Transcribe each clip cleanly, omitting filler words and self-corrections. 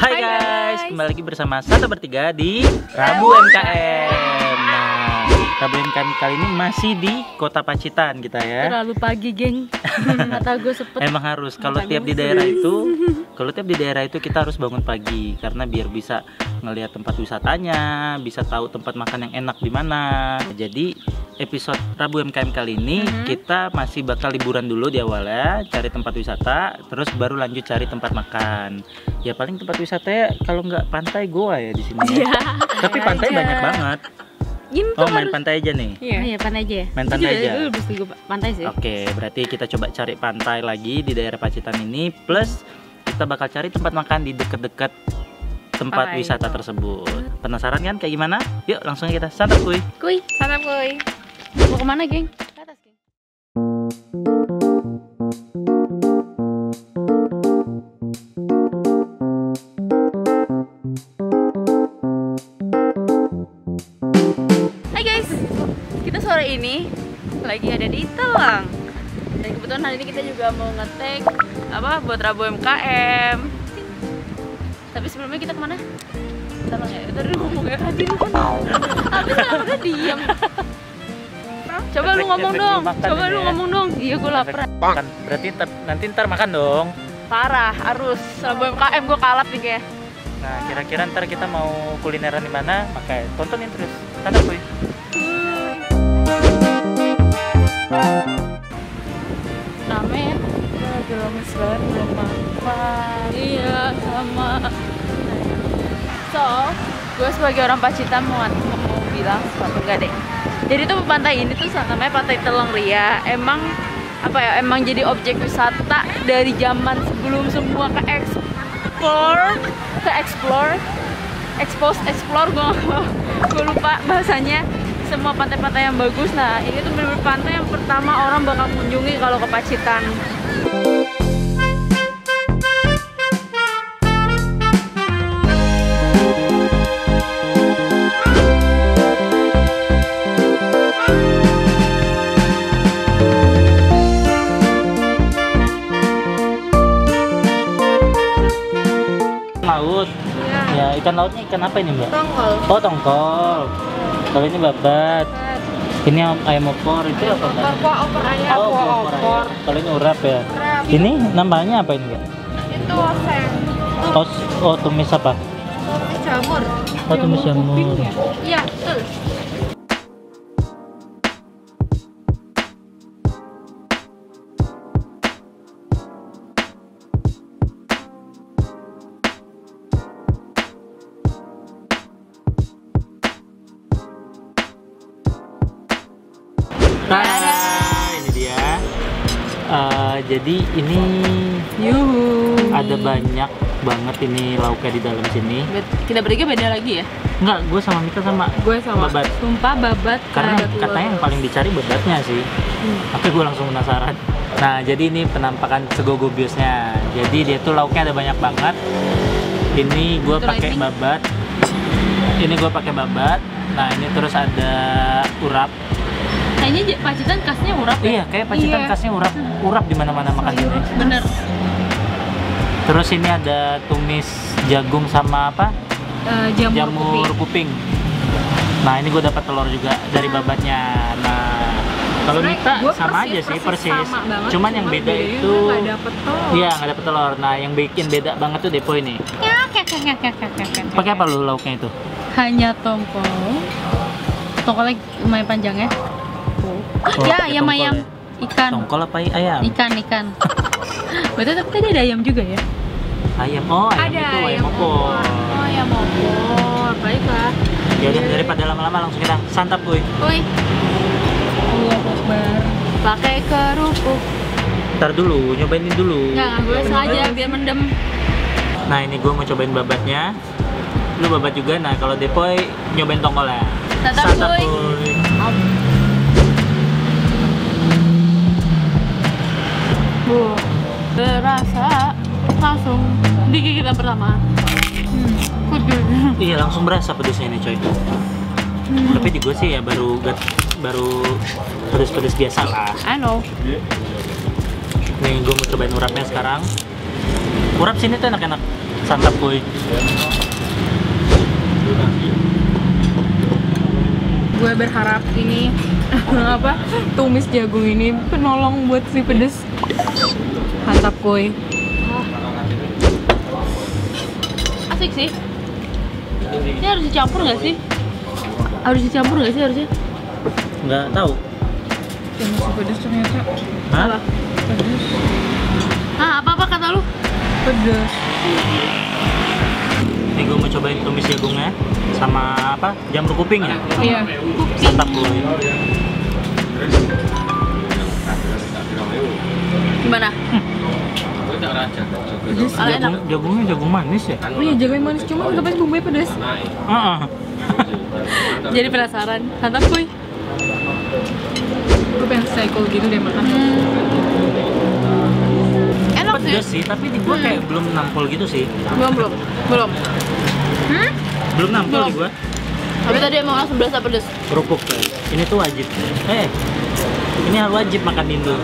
Hai guys, kembali lagi bersama Santa bertiga di Rabu MKM. Nah, Rabu MKM kali ini masih di Kota Pacitan kita ya. Terlalu pagi, geng. Mata gue sepet. Emang harus kalau tiap di daerah itu kita harus bangun pagi karena biar bisa ngelihat tempat wisatanya, bisa tahu tempat makan yang enak di mana. Jadi episode Rabu MKM kali ini kita masih bakal liburan dulu di awalnya, cari tempat wisata, terus baru lanjut cari tempat makan. Ya paling tempat wisata ya kalau nggak pantai goa ya di sini. Ya. Tapi pantai banyak banget. Oh main pantai aja nih? Iya pantai aja ya? Main pantai aja? Gue pantai sih. Oke, berarti kita coba cari pantai lagi di daerah Pacitan ini. Plus kita bakal cari tempat makan di deket-deket tempat wisata tersebut. Penasaran kan kayak gimana? Yuk langsung kita santap kuy. Santap kuy. Mau kemana geng? Ke atas geng. Sore ini lagi ada di Telang dan kebetulan hari ini kita juga mau ngetek buat Rabu MKM. Tapi sebelumnya kita kemana? Telang ya? Tadi ngomongnya tadi kan habis udah diam. Coba lu ngomong dong. Coba lu ngomong dong. Iya gue lapar. Makan. Berarti ntar makan dong. Parah, harus Rabu MKM gue kalap nih kayak. Nah kira-kira ntar kita mau kulineran di mana? Makanya tontonin terus. Santap kuy. Rame ya? Lagi rame banget, belum makan. Iya, sama. So, gue sebagai orang Pacitan mau bilang sesuatu enggak deh. Jadi tuh pantai ini tuh namanya Pantai Teleng Ria. Emang jadi objek wisata dari zaman sebelum semua explore gue lupa bahasanya. Semua pantai-pantai yang bagus. Nah ini tuh bener-bener pantai yang pertama orang bakal kunjungi kalau ke Pacitan. Laut ya, ikan lautnya ikan apa ini mbak? Tongkol. Oh tongkol. Kalau ini babat. Ini ayam opor itu apa mbak? Opor ayam. Oh opor. Kalau ini urap ya. Ini namanya apa ini mbak? Itu oseng. Oh tumis apa? Tumis jamur. Oh tumis jamur. Iya betul. Ini dia. Jadi ini ada banyak banget ini lauknya di dalam sini. Kita bertiga beda lagi ya? Enggak, gue sama Mika sama. Gue sama. Babat. Sumpah babat. Karena katanya yang paling dicari babatnya sih. Oke, gue langsung penasaran. Nah, jadi ini penampakan sego gobiosnya. Jadi dia tuh lauknya ada banyak banget. Ini gue pakai babat. Ini gue pakai babat. Nah, ini terus ada urap. Kayaknya Pacitan khasnya urap ya? Iya, kayak Pacitan khasnya urap. Urap di mana-mana makan ini. Bener. Terus ini ada tumis jagung sama apa? Jamur kuping. Nah, ini gue dapat telur juga dari babatnya. Nah, kalau Mita sama aja sih persis. Cuman yang beda itu iya, nggak dapet telur. Nah, yang bikin beda banget tuh Depo ini. Pakai apa lu lauknya itu? Hanya tongkol. Tongkolnya lumayan panjang ya. Ya, ayam ikan. Tongkol apa ayam? Ikan. Betul, tapi tadi ada ayam juga ya? Ayam, ayam itu ayam opor. Oh, ayam opor. Baiklah. Ya udah, daripada lama-lama langsung kita santap kuy. Allahu Akbar. Pakai kerupuk. Ntar dulu, nyobain ini dulu. Nggak gue sengaja biar mendem. Nah ini gue mau cobain babatnya. Lu babat juga. Nah kalau Depoy nyobain tongkolnya. Santap kuy. Berasa langsung di gigitan pertama. Iya langsung berasa pedesnya nih coy. Tapi di gue sih ya baru pedes-pedes biasa lah. I know. Nih gue mau cobain urapnya sekarang. Urap sini tuh enak-enak. Santap kuy. Gue berharap ini apa tumis jagung ini penolong buat si pedes. Mantap kuy. Asik sih. Ini harus dicampur nggak sih? Harus dicampur nggak sih harusnya? Nggak tahu. Yang masih pedes ternyata. Hah? Pedes. Ah, apa kata lu? Pedes. Nih gue mau cobain tumis jagungnya sama apa? Jamur kuping ya? Iya. Santap kuy. Gimana? Pedes. Ala enak. Jagungnya jagung manis ya? Oh iya, jagung manis cuma nggak pas bumbunya pedes. Jadi penasaran. Mantap kuy. Gue pengen cycle gitu deh makan. Enak sih. Pedes sih, tapi di gua kayak belum nampol gitu sih. Belum. Belum nampol Belum. di gua. Tapi tadi emang langsung berasa pedes. Kerupuk guys. Ini tuh wajib. Ini harus wajib makan Indo.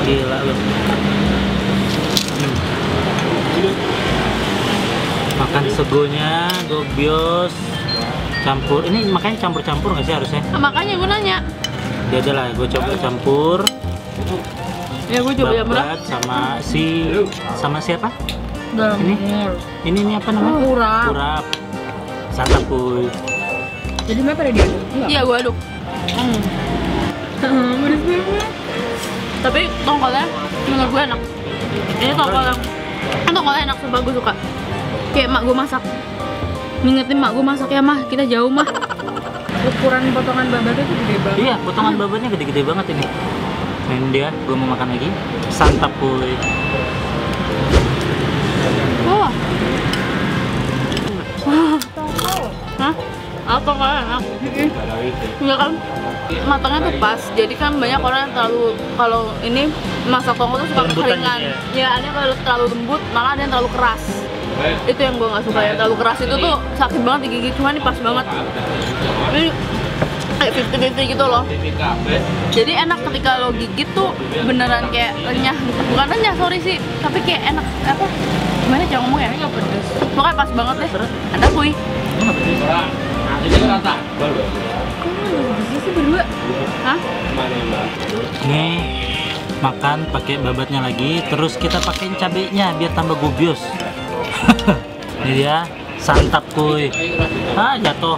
Gila lu. Makan segonya, gobios, campur. Ini makanya campur-campur nggak sih harusnya? Nah, makanya gue nanya. Ya udah lah, gue coba campur. Ya gue coba yang Babat sama siapa? Dalam Ini apa namanya? Urap. Urap. Santap kuy. Jadi mana pada diaduk? Enggak. Iya gue aduk. Pedes banget. Tapi tongkolnya menurut gue enak. Ini tongkolnya enak, sumpah gue suka. Kayak mak gue masak. Ngingetin mak gue masak ya mah, kita jauh mah. Ukuran potongan babatnya tuh gede banget. Iya, potongan babatnya gede-gede banget ini. Nah, ini dia, gue mau makan lagi. Santap kuy. Wah. Hah? Apa nggak enak? Iya kan? Matangnya tuh pas. Jadi kan banyak orang yang terlalu kalau ini masak tongkol tuh suka Lembutan kekeringan. gitu Ya, ada yang kalau terlalu lembut, malah ada yang terlalu keras. Itu yang gue nggak suka. Yang terlalu keras itu tuh sakit banget digigit. Cuma ini pas banget. Ini kayak 50-50 gitu loh. Jadi enak ketika lo gigit tuh beneran kayak renyah. Bukan renyah, sorry sih. Tapi kayak enak. Apa? Gimana cara ngomongnya? Nggak pedes. Pokoknya pas banget deh. Ada kuy. Bisa sih berdua. Hah? Nih, makan pakai babatnya lagi, terus kita pakein cabenya biar tambah gobios. Ini dia, santap kuy. Ah, jatuh.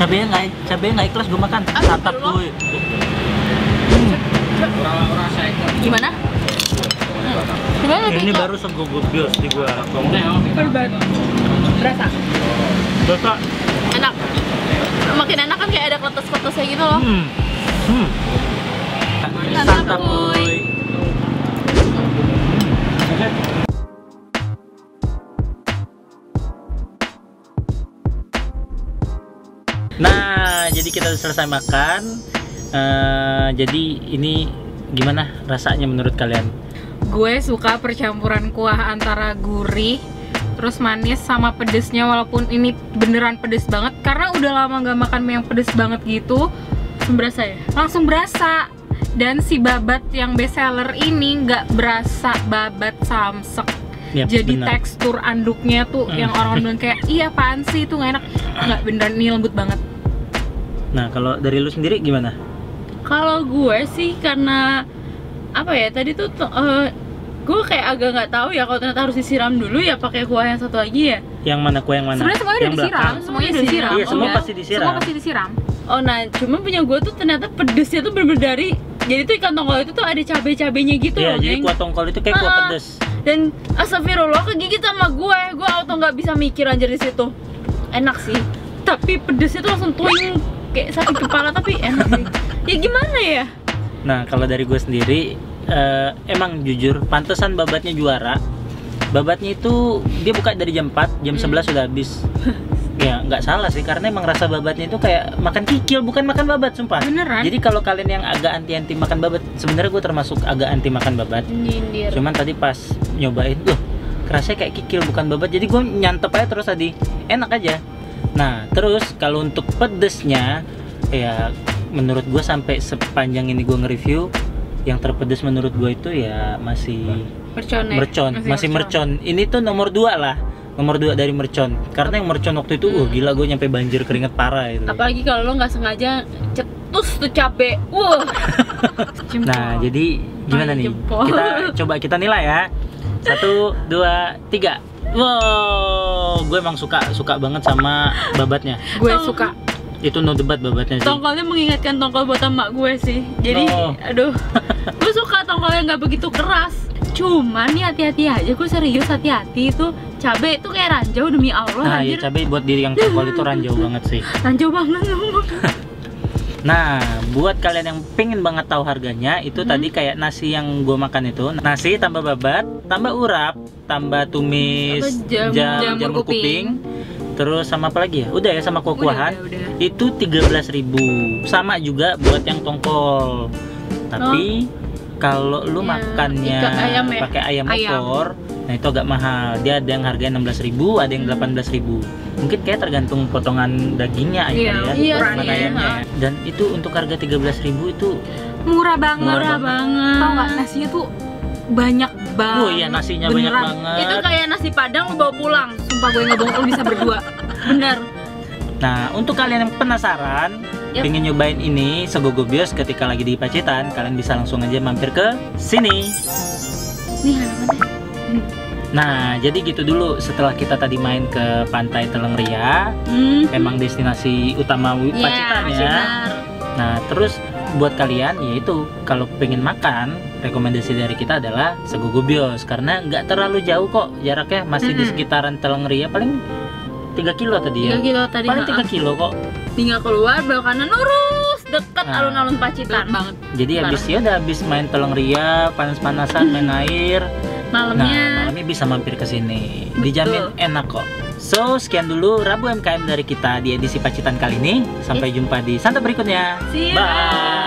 Cabenya nggak ikhlas gue makan. Santap kuy. Gimana? Gimana Ini sih? baru sego gobios di gua. Perbat. Berasa. Dosa. Enak. Makin enak kan kayak ada kletes-kletesnya gitu loh. Santap kuy. Nah, jadi kita udah selesai makan. Jadi ini gimana rasanya menurut kalian? Gue suka percampuran kuah antara gurih terus manis sama pedesnya, walaupun ini beneran pedes banget karena udah lama nggak makan mie yang pedes banget gitu. Langsung berasa ya? Langsung berasa. Dan si babat yang best seller ini nggak berasa babat samsek. Yap, Jadi benar. tekstur anduknya tuh yang orang bilang kayak iya apaan sih itu nggak enak. Nggak, beneran ini lembut banget. Nah, kalau dari lu sendiri gimana? Kalau gue sih karena apa ya tadi tuh gue kayak agak nggak tahu ya kalau ternyata harus disiram dulu ya pakai kuah yang satu lagi ya. Yang mana kue yang mana? Sebenarnya semuanya udah Yang disiram, belakang? semuanya udah disiram. Iya, semua udah. pasti disiram. Semua pasti disiram. Oh nah, cuma punya gue tuh ternyata pedesnya tuh bener-bener dari jadi tuh ikan tongkol itu tuh ada cabai-cabainya gitu Iya, loh, jadi geng. kuah tongkol itu kayak kuah Ah. pedes. Dan astagfirullah kegigit sama gue auto nggak bisa mikir anjir di situ. Enak sih, tapi pedesnya tuh langsung twing kayak sakit kepala tapi enak sih. Ya gimana ya? Nah, kalau dari gue sendiri, emang jujur, pantesan babatnya juara. Babatnya itu dia buka dari jam 4, jam 11 sudah habis. Ya, nggak salah sih, karena emang rasa babatnya itu kayak makan kikil, bukan makan babat, sumpah. Beneran? Jadi kalau kalian yang agak anti-anti makan babat, sebenarnya gue termasuk agak anti makan babat. Nyindir. Cuman tadi pas nyobain, kerasanya kayak kikil bukan babat. Jadi gue nyantep aja terus tadi, enak aja. Nah, terus kalau untuk pedesnya, ya menurut gue sampai sepanjang ini gue nge-review, yang terpedes menurut gue itu ya masih Mercon, masih mercon. Ini tuh nomor 2 lah. Nomor 2 dari mercon. Karena yang mercon waktu itu gila, gue nyampe banjir keringet parah itu. Apalagi kalau lo nggak sengaja cetus tuh cabe. Nah, jadi gimana nih? Kita nilai ya. 1, 2, 3. Wow, gue emang suka banget sama babatnya. Gue suka. Itu no debat babatnya sih. Tongkolnya mengingatkan tongkol buatan emak gue sih. Jadi, aduh, gue suka tongkolnya nggak begitu keras. Cuman nih hati-hati aja, gue serius hati-hati itu. Cabe itu kayak ranjau demi Allah. Nah, ya cabe buat diri yang tongkol itu ranjau banget sih. Ranjau banget. Nah, buat kalian yang pengen banget tahu harganya, itu tadi kayak nasi yang gue makan itu, nasi tambah babat, tambah urap, tambah tumis, jamur kuping, terus sama apa lagi ya? Udah ya, sama kuah-kuahan. Itu 13.000. Sama juga buat yang tongkol. Tapi kalau lu makannya pakai ayam opor, nah itu agak mahal. Dia ada yang harganya 16.000, ada yang 18.000. Mungkin kayak tergantung potongan dagingnya aja mana ayamnya. Dan itu untuk harga 13.000 itu murah banget. Tau nggak, nasinya tuh banyak banget. Oh iya, nasinya banyak banget. Itu kayak nasi padang lo bawa pulang. Sumpah gue nggak bohong, lo bisa berdua. Bener. Nah, untuk kalian yang penasaran, pengen nyobain ini Sego Gobios ketika lagi di Pacitan, kalian bisa langsung aja mampir ke sini. Nih halamannya. Nah, jadi gitu dulu setelah kita tadi main ke Pantai Teleng Ria, memang destinasi utama Pacitan ya. Nah, terus buat kalian yaitu kalau pengen makan, rekomendasi dari kita adalah Sego Gobios karena nggak terlalu jauh kok jaraknya, masih di sekitaran Teleng Ria, paling 3 kilo tadi ya. 3 kilo tadi. Paling 3 kilo kok. Tinggal keluar belok kanan lurus dekat alun-alun Pacitan banget. Jadi habis main Teleng Ria, panas-panasan main air. Malamnya bisa mampir ke sini. Dijamin enak kok. So, sekian dulu Rabu MKM dari kita di edisi Pacitan kali ini. Sampai jumpa di santai berikutnya. See you. Bye.